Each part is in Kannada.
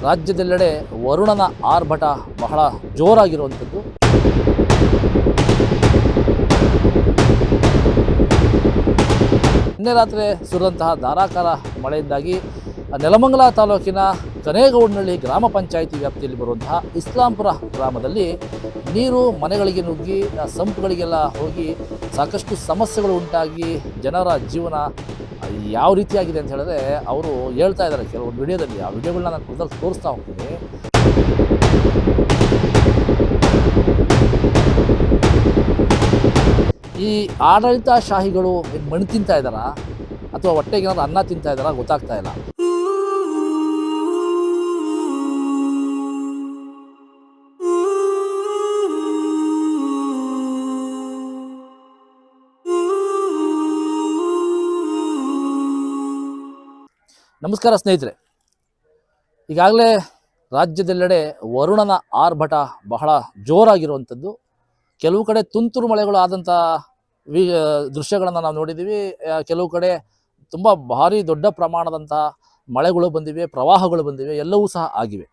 ರಾಜ್ಯದೆಲ್ಲೆಡೆ ವರುಣನ ಆರ್ಭಟ ಬಹಳ ಜೋರಾಗಿರುವಂಥದ್ದು. ನಿನ್ನೆ ರಾತ್ರಿ ಸುರಿದಂತಹ ಧಾರಾಕಾರ ಮಳೆಯಿಂದಾಗಿ ನೆಲಮಂಗಲ ತಾಲೂಕಿನ ಕನೇಗೌಡನಹಳ್ಳಿ ಗ್ರಾಮ ಪಂಚಾಯಿತಿ ವ್ಯಾಪ್ತಿಯಲ್ಲಿ ಬರುವಂತಹ ಇಸ್ಲಾಂಪುರ ಗ್ರಾಮದಲ್ಲಿ ನೀರು ಮನೆಗಳಿಗೆ ನುಗ್ಗಿ ಸಂಪುಗಳಿಗೆಲ್ಲ ಹೋಗಿ ಸಾಕಷ್ಟು ಸಮಸ್ಯೆಗಳು ಉಂಟಾಗಿ ಜನರ ಜೀವನ ಯಾವ ರೀತಿಯಾಗಿದೆ ಅಂತ ಹೇಳಿದ್ರೆ ಅವರು ಹೇಳ್ತಾ ಇದ್ದಾರೆ ಕೆಲವೊಂದು ವಿಡಿಯೋದಲ್ಲಿ. ಆ ವಿಡಿಯೋಗಳನ್ನ ನಾನು ಮೊದಲು ತೋರಿಸ್ತಾ ಹೋಗ್ತೀನಿ. ಈ ಆಡಳಿತಶಾಹಿಗಳು ಮಣ್ಣು ತಿಂತಾ ಇದ್ದಾರಾ ಅಥವಾ ಹೊಟ್ಟೆಗೆ ಏನಾದ್ರು ಅನ್ನ ತಿಂತಾ ಇದ್ದಾರಾ ಗೊತ್ತಾಗ್ತಾ ಇಲ್ಲ. ನಮಸ್ಕಾರ ಸ್ನೇಹಿತರೆ, ಈಗಾಗಲೇ ರಾಜ್ಯದೆಲ್ಲೆಡೆ ವರುಣನ ಆರ್ಭಟ ಬಹಳ ಜೋರಾಗಿರುವಂಥದ್ದು. ಕೆಲವು ಕಡೆ ತುಂತುರು ಮಳೆಗಳು ಆದಂಥ ದೃಶ್ಯಗಳನ್ನು ನಾವು ನೋಡಿದ್ದೀವಿ. ಕೆಲವು ಕಡೆ ತುಂಬ ಭಾರಿ ದೊಡ್ಡ ಪ್ರಮಾಣದಂಥ ಮಳೆಗಳು ಬಂದಿವೆ, ಪ್ರವಾಹಗಳು ಬಂದಿವೆ, ಎಲ್ಲವೂ ಸಹ ಆಗಿವೆ.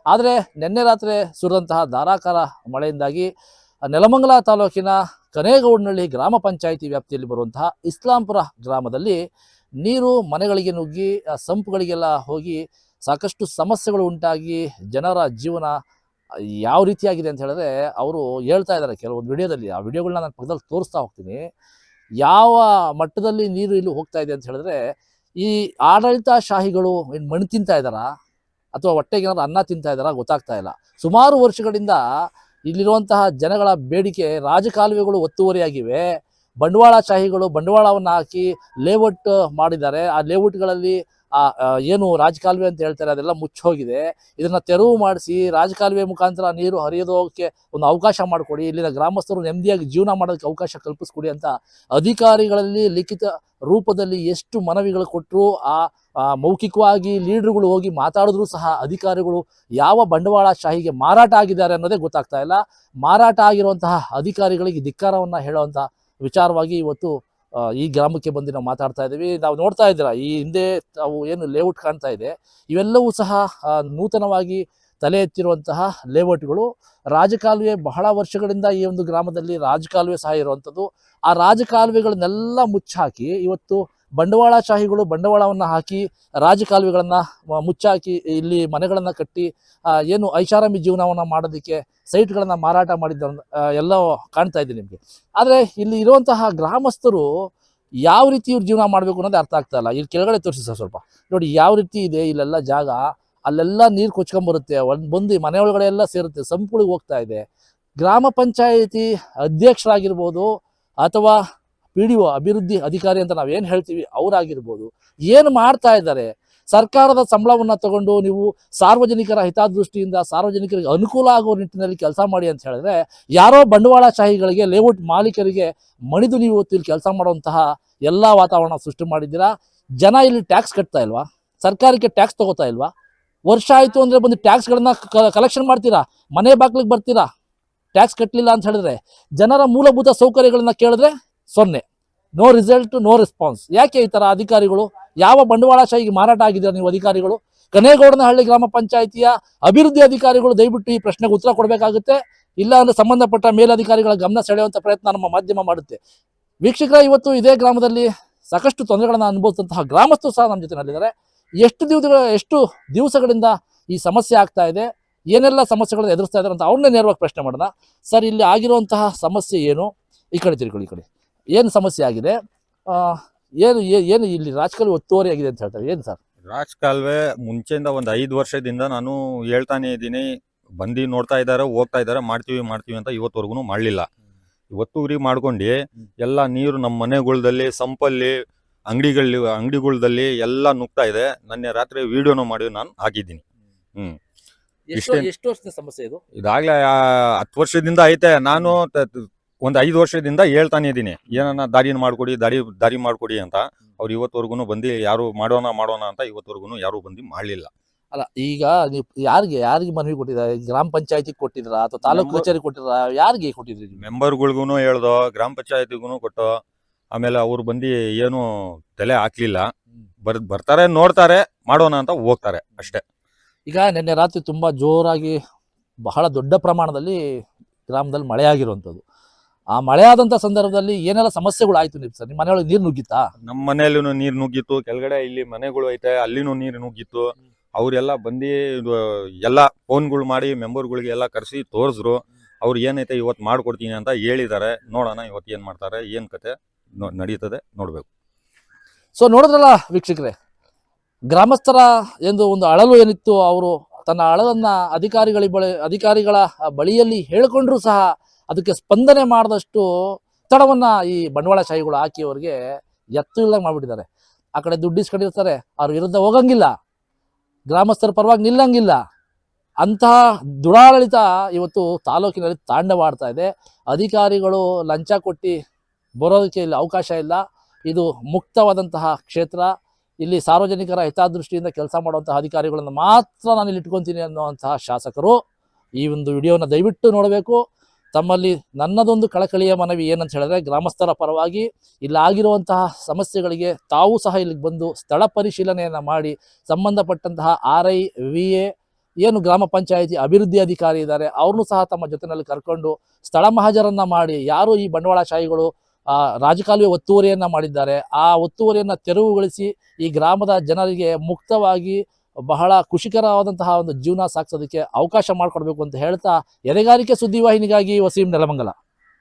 ಆದರೆ ನಿನ್ನೆ ರಾತ್ರಿ ಸುರಿದಂತಹ ಧಾರಾಕಾರ ಮಳೆಯಿಂದಾಗಿ ನೆಲಮಂಗಲ ತಾಲೂಕಿನ ಕನೇಗೌಡನಹಳ್ಳಿ ಗ್ರಾಮ ಪಂಚಾಯಿತಿ ವ್ಯಾಪ್ತಿಯಲ್ಲಿ ಬರುವಂತಹ ಇಸ್ಲಾಂಪುರ ಗ್ರಾಮದಲ್ಲಿ ನೀರು ಮನೆಗಳಿಗೆ ನುಗ್ಗಿ ಸಂಪುಗಳಿಗೆಲ್ಲ ಹೋಗಿ ಸಾಕಷ್ಟು ಸಮಸ್ಯೆಗಳು ಉಂಟಾಗಿ ಜನರ ಜೀವನ ಯಾವ ರೀತಿಯಾಗಿದೆ ಅಂತ ಹೇಳಿದ್ರೆ ಅವರು ಹೇಳ್ತಾ ಇದ್ದಾರೆ ಕೆಲವೊಂದು ವಿಡಿಯೋದಲ್ಲಿ. ಆ ವಿಡಿಯೋಗಳನ್ನ ನಾನು ಪಕ್ಕದಲ್ಲಿ ತೋರಿಸ್ತಾ ಹೋಗ್ತೀನಿ. ಯಾವ ಮಟ್ಟದಲ್ಲಿ ನೀರು ಇಲ್ಲಿ ಹೋಗ್ತಾ ಇದೆ ಅಂತ ಹೇಳಿದ್ರೆ ಈ ಆಡಳಿತಶಾಹಿಗಳು ಮಣ್ಣು ತಿಂತಾ ಇದ್ದಾರಾ ಅಥವಾ ಹೊಟ್ಟೆಗೆ ಏನಾದ್ರು ಅನ್ನ ತಿಂತಾ ಇದ್ದಾರಾ ಗೊತ್ತಾಗ್ತಾ ಇಲ್ಲ. ಸುಮಾರು ವರ್ಷಗಳಿಂದ ಇಲ್ಲಿರುವಂತಹ ಜನಗಳ ಬೇಡಿಕೆ ರಾಜಕಾಲುವೆಗಳು ಒತ್ತುವರಿಯಾಗಿವೆ. ಬಂಡವಾಳಶಾಹಿಗಳು ಬಂಡವಾಳವನ್ನು ಹಾಕಿ ಲೇಔಟ್ ಮಾಡಿದ್ದಾರೆ. ಆ ಲೇಔಟ್ಗಳಲ್ಲಿ ಏನು ರಾಜಕಾಲುವೆ ಅಂತ ಹೇಳ್ತಾರೆ ಅದೆಲ್ಲ ಮುಚ್ಚೋಗಿದೆ. ಇದನ್ನು ತೆರವು ಮಾಡಿಸಿ ರಾಜಕಾಲುವೆ ಮುಖಾಂತರ ನೀರು ಹರಿಯೋದಕ್ಕೆ ಒಂದು ಅವಕಾಶ ಮಾಡಿಕೊಡಿ, ಇಲ್ಲಿನ ಗ್ರಾಮಸ್ಥರು ನೆಮ್ಮದಿಯಾಗಿ ಜೀವನ ಮಾಡೋದಕ್ಕೆ ಅವಕಾಶ ಕಲ್ಪಿಸ್ಕೊಡಿ ಅಂತ ಅಧಿಕಾರಿಗಳಲ್ಲಿ ಲಿಖಿತ ರೂಪದಲ್ಲಿ ಎಷ್ಟು ಮನವಿಗಳು ಕೊಟ್ಟರು, ಮೌಖಿಕವಾಗಿ ಲೀಡರ್ಗಳು ಹೋಗಿ ಮಾತಾಡಿದ್ರು ಸಹ ಅಧಿಕಾರಿಗಳು ಯಾವ ಬಂಡವಾಳಶಾಹಿಗೆ ಮಾರಾಟ ಆಗಿದ್ದಾರೆ ಅನ್ನೋದೇ ಗೊತ್ತಾಗ್ತಾ ಇಲ್ಲ. ಮಾರಾಟ ಆಗಿರುವಂತಹ ಅಧಿಕಾರಿಗಳಿಗೆ ಧಿಕ್ಕಾರವನ್ನು ಹೇಳುವಂಥ ವಿಚಾರವಾಗಿ ಇವತ್ತು ಈ ಗ್ರಾಮಕ್ಕೆ ಬಂದು ನಾವು ಮಾತಾಡ್ತಾ ಇದ್ದೀವಿ. ನಾವು ನೋಡ್ತಾ ಇದ್ದೀರಾ ಈ ಹಿಂದೆ ಅವು ಏನು ಲೇಔಟ್ ಕಾಣ್ತಾ ಇದೆ, ಇವೆಲ್ಲವೂ ಸಹ ನೂತನವಾಗಿ ತಲೆ ಎತ್ತಿರುವಂತಹ ಲೇಔಟ್ಗಳು. ರಾಜಕಾಲುವೆ ಬಹಳ ವರ್ಷಗಳಿಂದ ಈ ಒಂದು ಗ್ರಾಮದಲ್ಲಿ ರಾಜಕಾಲುವೆ ಸಹ ಇರುವಂಥದ್ದು. ಆ ರಾಜಕಾಲುವೆಗಳನ್ನೆಲ್ಲ ಮುಚ್ಚಾಕಿ ಇವತ್ತು ಬಂಡವಾಳಶಾಹಿಗಳು ಬಂಡವಾಳವನ್ನು ಹಾಕಿ ರಾಜಕಾಲುವೆಗಳನ್ನು ಮುಚ್ಚಾಕಿ ಇಲ್ಲಿ ಮನೆಗಳನ್ನು ಕಟ್ಟಿ ಏನು ಐಷಾರಾಮಿ ಜೀವನವನ್ನು ಮಾಡೋದಕ್ಕೆ ಸೈಟ್ಗಳನ್ನು ಮಾರಾಟ ಮಾಡಿದ್ದ ಎಲ್ಲ ಕಾಣ್ತಾ ಇದೆ ನಿಮಗೆ. ಆದರೆ ಇಲ್ಲಿ ಇರುವಂತಹ ಗ್ರಾಮಸ್ಥರು ಯಾವ ರೀತಿ ಇವ್ರು ಜೀವನ ಮಾಡಬೇಕು ಅನ್ನೋದು ಅರ್ಥ ಆಗ್ತಾ ಇಲ್ಲ. ಇಲ್ಲಿ ಕೆಳಗಡೆ ತೋರಿಸಿ ಸರ್ ಸ್ವಲ್ಪ ನೋಡಿ ಯಾವ ರೀತಿ ಇದೆ ಇಲ್ಲೆಲ್ಲ ಜಾಗ. ಅಲ್ಲೆಲ್ಲ ನೀರು ಕೊಚ್ಕೊಂಬರುತ್ತೆ, ಬಂದು ಮನೆ ಒಳಗಡೆ ಎಲ್ಲ ಸೇರುತ್ತೆ, ಸಂಪುಳಿಗೆ ಹೋಗ್ತಾ ಇದೆ. ಗ್ರಾಮ ಪಂಚಾಯಿತಿ ಅಧ್ಯಕ್ಷರಾಗಿರ್ಬೋದು ಅಥವಾ PDO ಅಭಿವೃದ್ಧಿ ಅಧಿಕಾರಿ ಅಂತ ನಾವೇನು ಹೇಳ್ತೀವಿ ಅವರಾಗಿರ್ಬೋದು, ಏನು ಮಾಡ್ತಾ ಇದ್ದಾರೆ? ಸರ್ಕಾರದ ಸಂಬಳವನ್ನು ತಗೊಂಡು ನೀವು ಸಾರ್ವಜನಿಕರ ಹಿತದೃಷ್ಟಿಯಿಂದ ಸಾರ್ವಜನಿಕರಿಗೆ ಅನುಕೂಲ ಆಗುವ ನಿಟ್ಟಿನಲ್ಲಿ ಕೆಲಸ ಮಾಡಿ ಅಂತ ಹೇಳಿದ್ರೆ ಯಾರೋ ಬಂಡವಾಳಶಾಹಿಗಳಿಗೆ ಲೇಔಟ್ ಮಾಲೀಕರಿಗೆ ಮಣಿದು ನೀವು ಇವತ್ತು ಇಲ್ಲಿ ಕೆಲಸ ಮಾಡುವಂತಹ ಎಲ್ಲ ವಾತಾವರಣ ಸೃಷ್ಟಿ ಮಾಡಿದ್ದೀರಾ. ಜನ ಇಲ್ಲಿ ಟ್ಯಾಕ್ಸ್ ಕಟ್ತಾ ಇಲ್ವಾ? ಸರ್ಕಾರಕ್ಕೆ ಟ್ಯಾಕ್ಸ್ ತಗೋತಾ ಇಲ್ವಾ? ವರ್ಷ ಆಯಿತು ಅಂದರೆ ಬಂದು ಟ್ಯಾಕ್ಸ್ಗಳನ್ನ ಕಲೆಕ್ಷನ್ ಮಾಡ್ತೀರಾ, ಮನೆ ಬಾಗಿಲಿಗೆ ಬರ್ತೀರಾ. ಟ್ಯಾಕ್ಸ್ ಕಟ್ಟಲಿಲ್ಲ ಅಂತ ಹೇಳಿದ್ರೆ ಜನರ ಮೂಲಭೂತ ಸೌಕರ್ಯಗಳನ್ನ ಕೇಳಿದ್ರೆ 0, ನೋ ರಿಸಲ್ಟ್, ನೋ ರೆಸ್ಪಾನ್ಸ್. ಯಾಕೆ ಈ ಥರ ಅಧಿಕಾರಿಗಳು? ಯಾವ ಬಂಡವಾಳಶಾಹಿಗೆ ಮಾರಾಟ ಆಗಿದ್ದೀರಾ ನೀವು ಅಧಿಕಾರಿಗಳು? ಕನೇಗೌಡನಹಳ್ಳಿ ಗ್ರಾಮ ಪಂಚಾಯಿತಿಯ ಅಭಿವೃದ್ಧಿ ಅಧಿಕಾರಿಗಳು ದಯವಿಟ್ಟು ಈ ಪ್ರಶ್ನೆಗೆ ಉತ್ತರ ಕೊಡಬೇಕಾಗುತ್ತೆ. ಇಲ್ಲ ಅಂದರೆ ಸಂಬಂಧಪಟ್ಟ ಮೇಲಧಿಕಾರಿಗಳ ಗಮನ ಸೆಳೆಯುವಂಥ ಪ್ರಯತ್ನ ನಮ್ಮ ಮಾಧ್ಯಮ ಮಾಡುತ್ತೆ. ವೀಕ್ಷಕರ, ಇವತ್ತು ಇದೇ ಗ್ರಾಮದಲ್ಲಿ ಸಾಕಷ್ಟು ತೊಂದರೆಗಳನ್ನು ಅನುಭವಿಸಿದಂತಹ ಗ್ರಾಮಸ್ಥರು ಸಹ ನಮ್ಮ ಜೊತೆನಲ್ಲಿದ್ದಾರೆ. ಎಷ್ಟು ದಿವಸಗಳಿಂದ ಈ ಸಮಸ್ಯೆ ಆಗ್ತಾ ಇದೆ, ಏನೆಲ್ಲ ಸಮಸ್ಯೆಗಳನ್ನು ಎದುರಿಸ್ತಾ ಇದ್ದಾರೆ ಅಂತ ಅವ್ರನ್ನೇ ನೇರವಾಗಿ ಪ್ರಶ್ನೆ ಮಾಡೋಣ. ಸರ್, ಇಲ್ಲಿ ಆಗಿರುವಂತಹ ಸಮಸ್ಯೆ ಏನು? ಈ ಕಡೆ ತಿರ್ಕೊಳ್ಳಿ, ಈ ಕಡೆ ಏನು ಸಮಸ್ಯೆ ಆಗಿದೆ? ಏನು ಇಲ್ಲಿ ರಾಜಕಾಲುವೆ ಒತ್ತುವರಿ ಆಗಿದೆ ಅಂತ ಹೇಳ್ತಾರೆ, ಏನು ಸರ್? ರಾಜಕಾಲುವೆ ಮುಂಚೆಯಿಂದ ಒಂದು 5 ವರ್ಷದಿಂದ ನಾನು ಹೇಳ್ತಾನೆ ಇದ್ದೀನಿ, ಬಂದು ನೋಡ್ತಾ ಇದ್ದಾರೆ, ಹೋಗ್ತಾ ಇದ್ದಾರೆ, ಮಾಡ್ತೀವಿ ಅಂತ ಇವತ್ತವರೆಗೂ ಮಾಡಲಿಲ್ಲ. ಒತ್ತುವರಿ ಮಾಡ್ಕೊಂಡು ಎಲ್ಲ ನೀರು ನಮ್ಮ ಮನೆಗಳಲ್ಲಿ, ಸಂಪಲ್ಲಿ, ಅಂಗಡಿಗಳಲ್ಲಿ ಎಲ್ಲ ನುಗ್ತಾ ಇದೆ. ನನ್ನ ರಾತ್ರಿ ವಿಡಿಯೋನು ಮಾಡಿ ನಾನು ಹಾಕಿದ್ದೀನಿ. ಎಷ್ಟು ವರ್ಷದ ಸಮಸ್ಯೆ ಇದು? ಇದಾಗಲೇ 10 ವರ್ಷದಿಂದ ಐತೆ. ನಾನು ಒಂದು 5 ವರ್ಷದಿಂದ ಹೇಳ್ತಾನೆ ಇದ್ದೀನಿ, ಏನನ್ನ ದಾರಿ ಮಾಡ್ಕೊಡಿ ಅಂತ. ಅವ್ರು ಇವತ್ತವರೆಗೂ ಬಂದು ಯಾರು ಮಾಡೋಣ ಅಂತ ಇವತ್ತವರೆಗೂ ಯಾರು ಬಂದು ಮಾಡಲಿಲ್ಲ. ಅಲ್ಲ, ಈಗ ನೀವು ಯಾರಿಗೆ ಮನವಿ ಕೊಟ್ಟಿದ್ದಾರೆ? ಗ್ರಾಮ ಪಂಚಾಯತಿಗೆ ಕೊಟ್ಟಿದ್ರಾ ಅಥವಾ ತಾಲೂಕು ಕಚೇರಿ ಕೊಟ್ಟಿದ್ರಾ? ಯಾರಿಗೆ ಕೊಟ್ಟಿದ್ರಿ? ಮೆಂಬರ್ಗಳಿಗೂ ಹೇಳ್ದೋ, ಗ್ರಾಮ ಪಂಚಾಯತಿಗೂ ಕೊಟ್ಟು, ಆಮೇಲೆ ಅವ್ರು ಬಂದು ಏನು ತಲೆ ಹಾಕ್ಲಿಲ್ಲ. ಬರ್ತಾರೆ, ನೋಡ್ತಾರೆ, ಮಾಡೋಣ ಅಂತ ಹೋಗ್ತಾರೆ ಅಷ್ಟೇ. ಈಗ ನಿನ್ನೆ ರಾತ್ರಿ ತುಂಬ ಜೋರಾಗಿ ಬಹಳ ದೊಡ್ಡ ಪ್ರಮಾಣದಲ್ಲಿ ಗ್ರಾಮದಲ್ಲಿ ಮಳೆ ಆಗಿರುವಂಥದ್ದು. ಆ ಮಳೆ ಆದಂಥ ಸಂದರ್ಭದಲ್ಲಿ ಏನೆಲ್ಲ ಸಮಸ್ಯೆಗಳಾಯ್ತು ನೀವು ಸರ್? ನಿಮ್ಮ ಮನೆಯೊಳಗೆ ನೀರು ನುಗ್ಗಿತ್ತಾ? ನಮ್ಮ ಮನೆಯಲ್ಲೂ ನೀರು ನುಗ್ಗಿತ್ತು, ಕೆಳಗಡೆ ಇಲ್ಲಿ ಮನೆಗಳು ಐತೆ ಅಲ್ಲಿನೂ ನೀರು ನುಗ್ಗಿತ್ತು. ಅವರೆಲ್ಲ ಬಂದು ಎಲ್ಲ ಫೋನ್ಗಳು ಮಾಡಿ ಮೆಂಬರ್ಗಳಿಗೆ ಎಲ್ಲ ಕರೆಸಿ ತೋರಿಸಿದ್ರು. ಅವ್ರು ಏನೈತೆ ಇವತ್ತು ಮಾಡ್ಕೊಡ್ತೀನಿ ಅಂತ ಹೇಳಿದ್ದಾರೆ. ನೋಡೋಣ ಇವತ್ತು ಏನು ಮಾಡ್ತಾರೆ, ಏನು ಕತೆ ನಡೀತದೆ ನೋಡ್ಬೇಕು. ಸೊ ನೋಡಿದ್ರಲ್ಲ ವೀಕ್ಷಕರೇ, ಗ್ರಾಮಸ್ಥರ ಎಂದು ಒಂದು ಅಳಲು ಏನಿತ್ತು, ಅವರು ತನ್ನ ಅಳಲನ್ನ ಅಧಿಕಾರಿಗಳ ಬಳಿಯಲ್ಲಿ ಹೇಳಿಕೊಂಡ್ರು ಸಹ ಅದಕ್ಕೆ ಸ್ಪಂದನೆ ಮಾಡಿದಷ್ಟು ಒತ್ತಡವನ್ನ ಈ ಬಂಡವಾಳಶಾಹಿಗಳು ಹಾಕಿ ಅವರಿಗೆ ಎತ್ತು ಇಲ್ಲದಂಗೆ ಮಾಡ್ಬಿಟ್ಟಿದ್ದಾರೆ. ಆ ಕಡೆ ದುಡ್ಡು ಇಸ್ಕೊಂಡಿರ್ತಾರೆ, ಅವ್ರ ವಿರುದ್ಧ ಹೋಗಂಗಿಲ್ಲ, ಗ್ರಾಮಸ್ಥರ ಪರವಾಗಿ ನಿಲ್ಲಂಗಿಲ್ಲ. ಅಂತಹ ದುರಾಡಳಿತ ಇವತ್ತು ತಾಲೂಕಿನಲ್ಲಿ ತಾಂಡವಾಡ್ತಾ ಇದೆ. ಅಧಿಕಾರಿಗಳು ಲಂಚ ಕೊಟ್ಟು ಬರೋದಕ್ಕೆ ಇಲ್ಲಿ ಅವಕಾಶ ಇಲ್ಲ. ಇದು ಮುಕ್ತವಾದಂತಹ ಕ್ಷೇತ್ರ. ಇಲ್ಲಿ ಸಾರ್ವಜನಿಕರ ಹಿತದೃಷ್ಟಿಯಿಂದ ಕೆಲಸ ಮಾಡುವಂತಹ ಅಧಿಕಾರಿಗಳನ್ನು ಮಾತ್ರ ನಾನು ಇಲ್ಲಿ ಇಟ್ಕೊತೀನಿ ಅನ್ನುವಂತಹ ಶಾಸಕರು ಈ ಒಂದು ವಿಡಿಯೋನ ದಯವಿಟ್ಟು ನೋಡಬೇಕು. ತಮ್ಮಲ್ಲಿ ನನ್ನದೊಂದು ಕಳಕಳಿಯ ಮನವಿ ಏನಂತ ಹೇಳಿದ್ರೆ, ಗ್ರಾಮಸ್ಥರ ಪರವಾಗಿ ಇಲ್ಲಾಗಿರುವಂತಹ ಸಮಸ್ಯೆಗಳಿಗೆ ತಾವು ಸಹ ಇಲ್ಲಿಗೆ ಬಂದು ಸ್ಥಳ ಪರಿಶೀಲನೆಯನ್ನು ಮಾಡಿ ಸಂಬಂಧಪಟ್ಟಂತಹ RI VA ಏನು ಗ್ರಾಮ ಪಂಚಾಯಿತಿ ಅಭಿವೃದ್ಧಿ ಅಧಿಕಾರಿ ಇದ್ದಾರೆ ಅವ್ರನ್ನೂ ಸಹ ತಮ್ಮ ಜೊತೆಯಲ್ಲಿ ಕರ್ಕೊಂಡು ಸ್ಥಳ ಮಹಾಜರನ್ನ ಮಾಡಿ ಯಾರು ಈ ಬಂಡವಾಳಶಾಹಿಗಳು ರಾಜಕಾಲುವೆ ಒತ್ತುವರಿಯನ್ನು ಮಾಡಿದ್ದಾರೆ ಆ ಒತ್ತುವರಿಯನ್ನು ತೆರವುಗೊಳಿಸಿ ಈ ಗ್ರಾಮದ ಜನರಿಗೆ ಮುಕ್ತವಾಗಿ ಬಹಳ ಖುಷಿಕರವಾದಂತಹ ಒಂದು ಜೀವನ ಸಾಗಿಸೋದಕ್ಕೆ ಅವಕಾಶ ಮಾಡಿಕೊಡ್ಬೇಕು ಅಂತ ಹೇಳ್ತಾ, ಎದೆಗಾರಿಕೆ ಸುದ್ದಿವಾಹಿನಿಗಾಗಿ ವಸೀಂ ನೆಲಮಂಗಲ.